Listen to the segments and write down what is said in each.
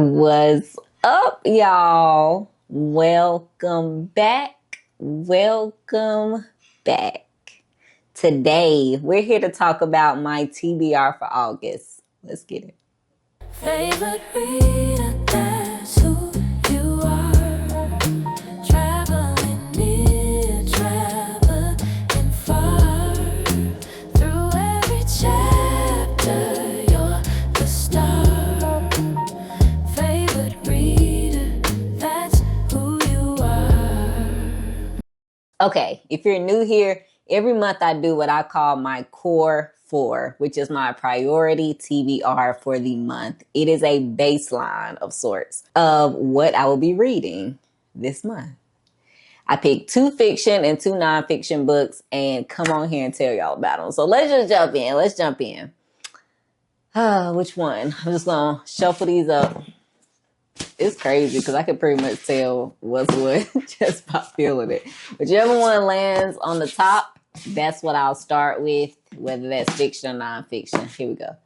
What's up, y'all? Welcome back. Welcome back. Today, we're here to talk about my TBR for August. Let's get it. Favorite reader, that's who you are. Traveling near, traveling far. Through every chapter, you're the star. Favorite reader, that's who you are. Okay, if you're new here, every month I do what I call my core four, which is my priority TBR for the month. It is a baseline of sorts of what I will be reading this month. I picked 2 fiction and 2 nonfiction books and come on here and tell y'all about them. So let's just jump in. Let's jump in. Which one? I'm just going to shuffle these up. It's crazy because I can pretty much tell what's what just by feeling it. Whichever one lands on the top, that's what I'll start with, whether that's fiction or nonfiction. Here we go.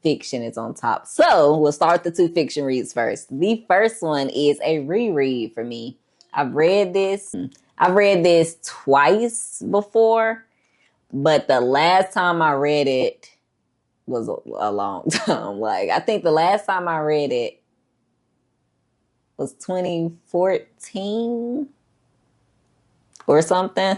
Fiction is on top. So we'll start the 2 fiction reads first. The first one is a reread for me. I've read this twice before, but the last time I read it was a long time. Like, I think the last time I read it was 2014 or something.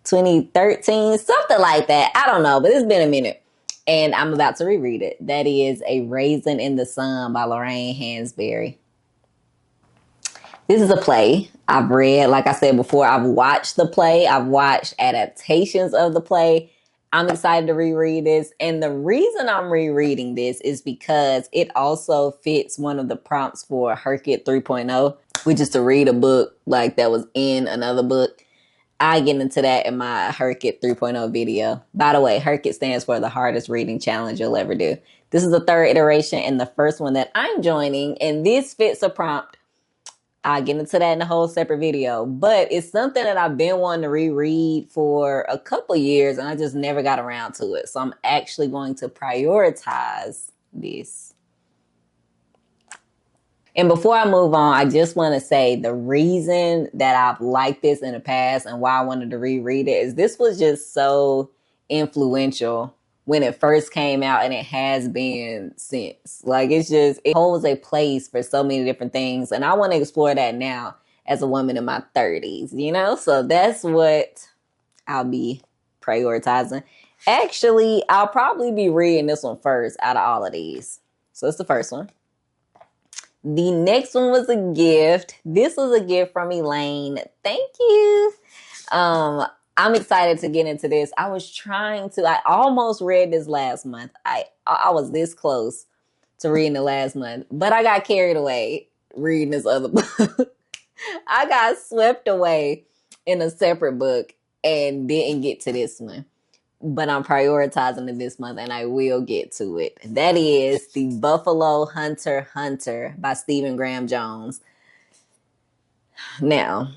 2013, something like that. I don't know, but it's been a minute. And I'm about to reread it. That is A Raisin in the Sun by Lorraine Hansberry. This is a play I've read. Like I said before, I've watched the play. I've watched adaptations of the play. I'm excited to reread this. And the reason I'm rereading this is because it also fits one of the prompts for Herkit 3.0, which is to read a book like that was in another book. I get into that in my Herkit 3.0 video. By the way, Herkit stands for the hardest reading challenge you'll ever do. This is the 3rd iteration and the first one that I'm joining, and this fits a prompt. I'll get into that in a whole separate video, but it's something that I've been wanting to reread for a couple years and I just never got around to it. So I'm actually going to prioritize this. And before I move on, I just want to say the reason that I've liked this in the past and why I wanted to reread it is this was just so influential when it first came out, and it has been since. Like, it holds a place for so many different things. And I want to explore that now as a woman in my 30s, you know? So that's what I'll be prioritizing. Actually, I'll probably be reading this one first out of all of these. So it's the first one. The next one was a gift. This was a gift from Elaine. Thank you. I'm excited to get into this. I almost read this last month. I was this close to reading it last month, but I got carried away reading this other book. I got swept away in a separate book and didn't get to this one. But I'm prioritizing it this month and I will get to it. That is The Buffalo Hunter Hunter by Stephen Graham Jones. Now,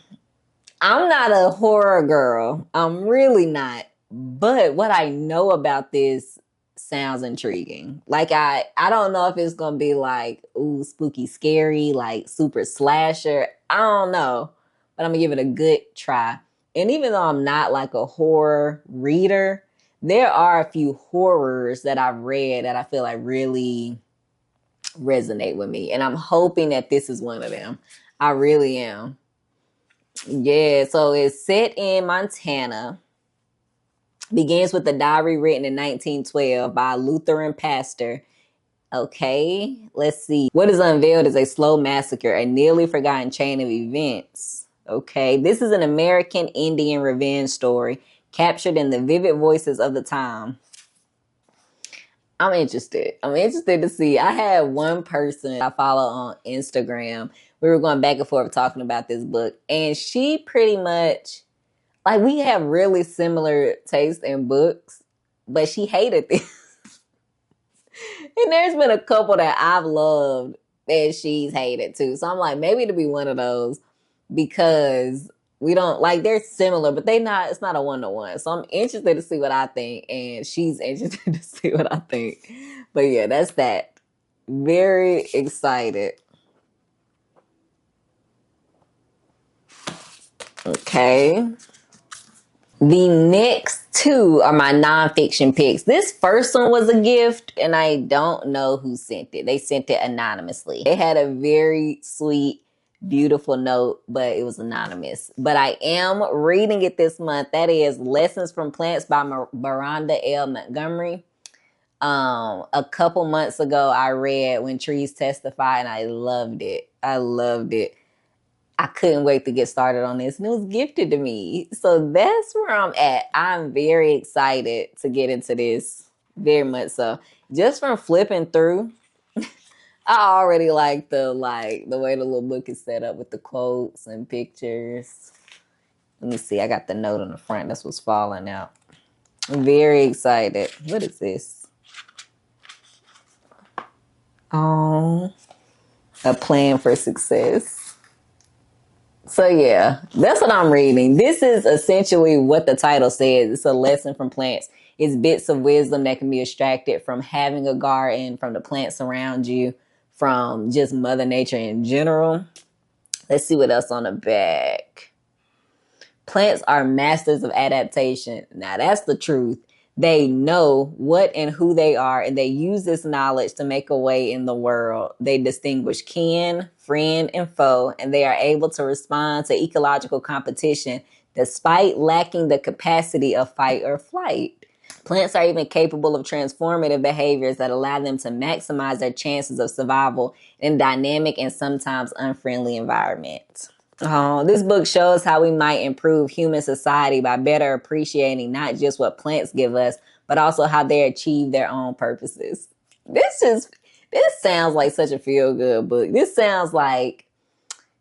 I'm not a horror girl. I'm really not. But what I know about this sounds intriguing. Like, I don't know if it's going to be like, ooh, spooky, scary, like super slasher. I don't know. But I'm going to give it a good try. And even though I'm not like a horror reader, there are a few horrors that I've read that I feel like really resonate with me. And I'm hoping that this is one of them. I really am. Yeah, so it's set in Montana. Begins with a diary written in 1912 by a Lutheran pastor. Okay, let's see. What is unveiled is a slow massacre, a nearly forgotten chain of events. Okay, this is an American Indian revenge story captured in the vivid voices of the time. I'm interested. I'm interested to see. I had one person I follow on Instagram. We were going back and forth talking about this book. And she pretty much, like, we have really similar taste in books. But she hated this. And there's been a couple that I've loved that she's hated too. So I'm like, maybe it'll be one of those. Because we don't, like, they're similar, but it's not a one-to-one. So I'm interested to see what I think, and she's interested to see what I think. But yeah, that's that. Very excited. Okay. The next two are my nonfiction picks. This first one was a gift, and I don't know who sent it. They sent it anonymously. It had a very sweet, beautiful note, but it was anonymous. But I am reading it this month. That is Lessons from Plants by Miranda L. Montgomery. A couple months ago, I read When Trees Testify, and I loved it. I loved it. I couldn't wait to get started on this, and it was gifted to me. So that's where I'm at. I'm very excited to get into this, very much so. Just from flipping through, I already like the way the little book is set up with the quotes and pictures. Let me see. I got the note on the front. That's what's falling out. I'm very excited. What is this? Oh, a plan for success. So yeah, that's what I'm reading. This is essentially what the title says. It's a lesson from plants. It's bits of wisdom that can be extracted from having a garden, from the plants around you, from just Mother Nature in general. Let's see what else on the back. Plants are masters of adaptation. Now that's the truth. They know what and who they are, and they use this knowledge to make a way in the world. They distinguish kin, friend, and foe, and they are able to respond to ecological competition despite lacking the capacity of fight or flight. Plants are even capable of transformative behaviors that allow them to maximize their chances of survival in dynamic and sometimes unfriendly environments. Oh, this book shows how we might improve human society by better appreciating not just what plants give us, but also how they achieve their own purposes. This sounds like such a feel-good book. This sounds like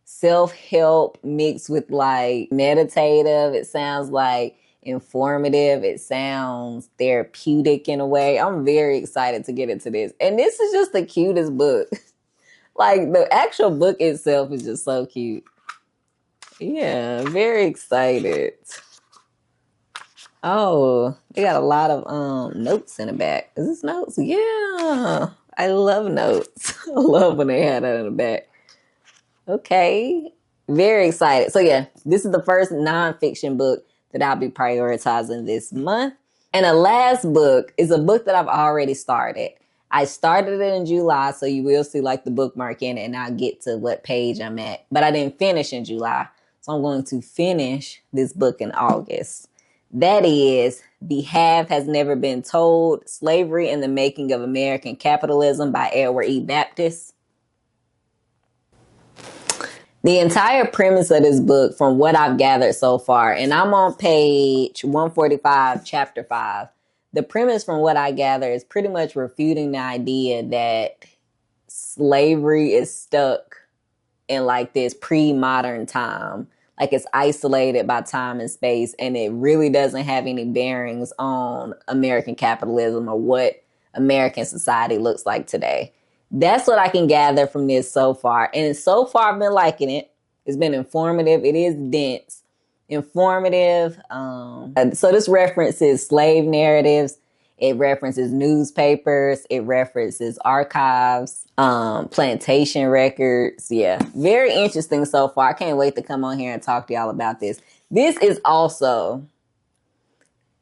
self-help mixed with like meditative. It sounds like informative. It sounds therapeutic in a way. I'm very excited to get into this. And this is just the cutest book. Like the actual book itself is just so cute. Yeah, very excited. Oh, they got a lot of notes in the back. Is this notes? Yeah. I love notes. I love when they had that in the back. Okay. Very excited. So yeah, this is the first nonfiction book that I'll be prioritizing this month. And the last book is a book that I've already started. I started it in July, so you will see like the bookmark in it, and I'll get to what page I'm at. But I didn't finish in July. So I'm going to finish this book in August. That is The Half Has Never Been Told, Slavery and the Making of American Capitalism by Edward E. Baptist. The entire premise of this book, from what I've gathered so far, and I'm on page 145, chapter 5. The premise, from what I gather, is pretty much refuting the idea that slavery is stuck in like this pre-modern time. Like it's isolated by time and space, and it really doesn't have any bearings on American capitalism or what American society looks like today. That's what I can gather from this so far. And so far I've been liking it. It's been informative. It is dense, informative. So this references slave narratives. It references newspapers. It references archives, plantation records. Yeah, very interesting so far. I can't wait to come on here and talk to y'all about this. This is also,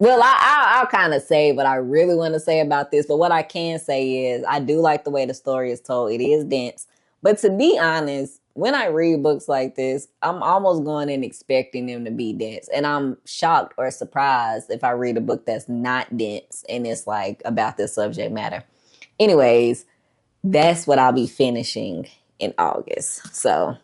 well, I'll kind of say what I really want to say about this. But what I can say is I do like the way the story is told. It is dense. But to be honest, when I read books like this, I'm almost going in expecting them to be dense. And I'm shocked or surprised if I read a book that's not dense and it's like about this subject matter. Anyways, that's what I'll be finishing in August. So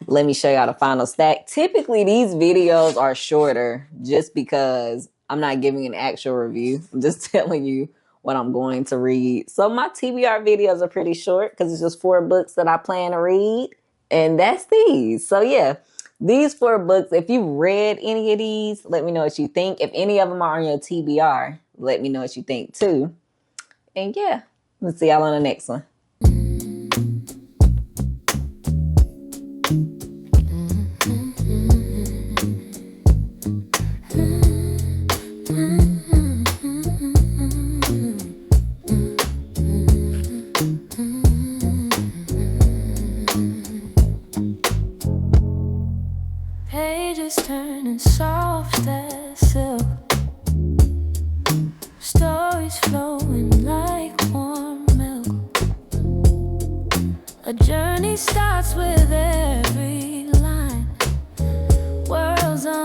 let me show y'all the final stack. Typically, these videos are shorter just because I'm not giving an actual review. I'm just telling you what I'm going to read. So my TBR videos are pretty short because it's just 4 books that I plan to read. And that's these. So yeah, these 4 books, if you've read any of these, let me know what you think. If any of them are on your TBR, let me know what you think too. And yeah, we'll see y'all on the next one. Pages days turning soft as silk. Stories flowing like warm milk. A journey starts with every line. Worlds on